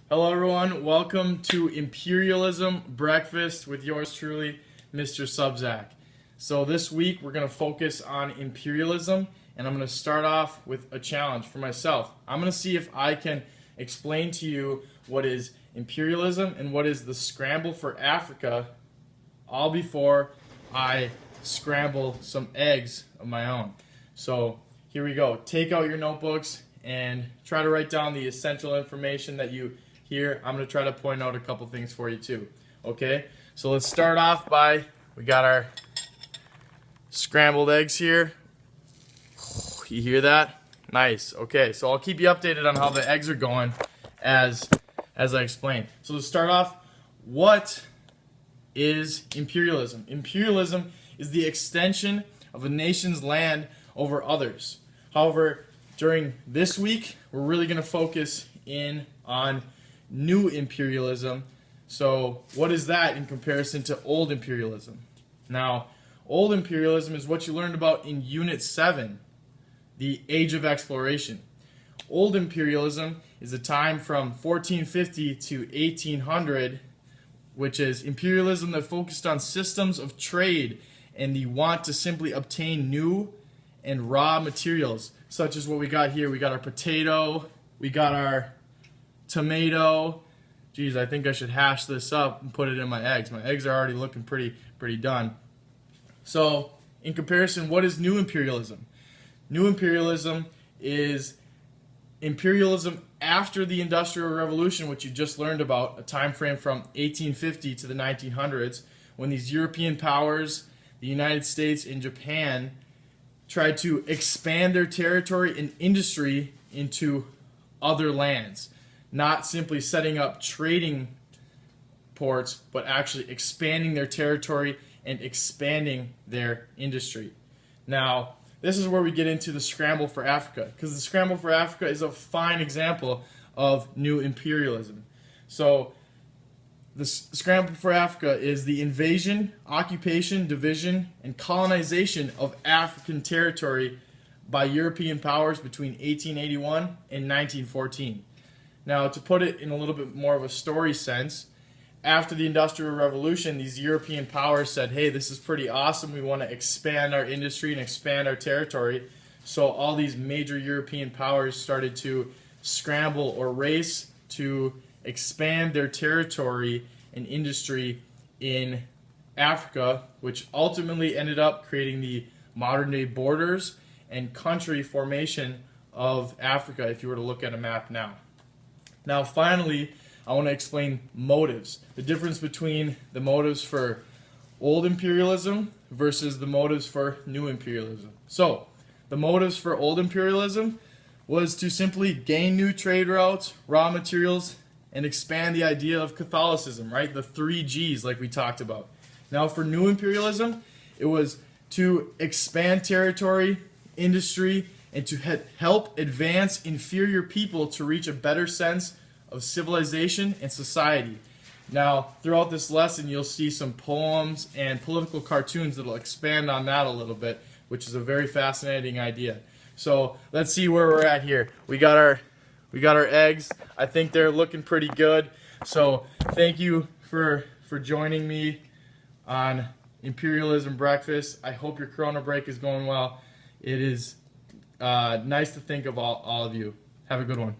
Hello everyone, welcome to Imperialism Breakfast with yours truly, Mr. Sobczak. So this week we're going to focus on imperialism, and I'm going to start off with a challenge for myself. I'm going to see if I can explain to you what is imperialism and what is the scramble for Africa, all before I scramble some eggs of my own. So here we go. Take out your notebooks and try to write down the essential information that you hear. I'm going to try to point out a couple things for you too. Okay, so let's start off by, we got our scrambled eggs here. You hear that? Nice. Okay, so I'll keep you updated on how the eggs are going as I explain. So to start off, what is imperialism? Imperialism is the extension of a nation's land over others. However, during this week, we're really going to focus in on new imperialism. So what is that in comparison to old imperialism? Now, old imperialism is what you learned about in Unit 7, the Age of Exploration. Old imperialism is a time from 1450 to 1800, which is imperialism that focused on systems of trade and the want to simply obtain new and raw materials, such as what we got here. We got our potato, we got our tomato. Geez, I think I should hash this up and put it in my eggs. My eggs are already looking pretty done. So, in comparison, what is new imperialism? New imperialism is imperialism after the Industrial Revolution, which you just learned about, a time frame from 1850 to the 1900s, when these European powers, the United States and Japan, tried to expand their territory and industry into other lands. Not simply setting up trading ports, but actually expanding their territory and expanding their industry. Now, this is where we get into the scramble for Africa, because the scramble for Africa is a fine example of new imperialism. So, the scramble for Africa is the invasion, occupation, division, and colonization of African territory by European powers between 1881 and 1914. Now, to put it in a little bit more of a story sense, after the Industrial Revolution, these European powers said, hey, this is pretty awesome. We want to expand our industry and expand our territory. So all these major European powers started to scramble or race to expand their territory and industry in Africa, which ultimately ended up creating the modern-day borders and country formation of Africa, if you were to look at a map now. Now, finally, I want to explain motives. The difference between the motives for old imperialism versus the motives for new imperialism. So, the motives for old imperialism was to simply gain new trade routes, raw materials, and expand the idea of Catholicism, right? The 3 Gs like we talked about. Now, for new imperialism, it was to expand territory, industry, and to help advance inferior people to reach a better sense of civilization and society. Now, throughout this lesson, you'll see some poems and political cartoons that will expand on that a little bit, which is a very fascinating idea. So let's see where we're at here. We got our eggs. I think they're looking pretty good. So thank you for joining me on Imperialism Breakfast. I hope your Corona break is going well. It is nice to think of all of you. Have a good one.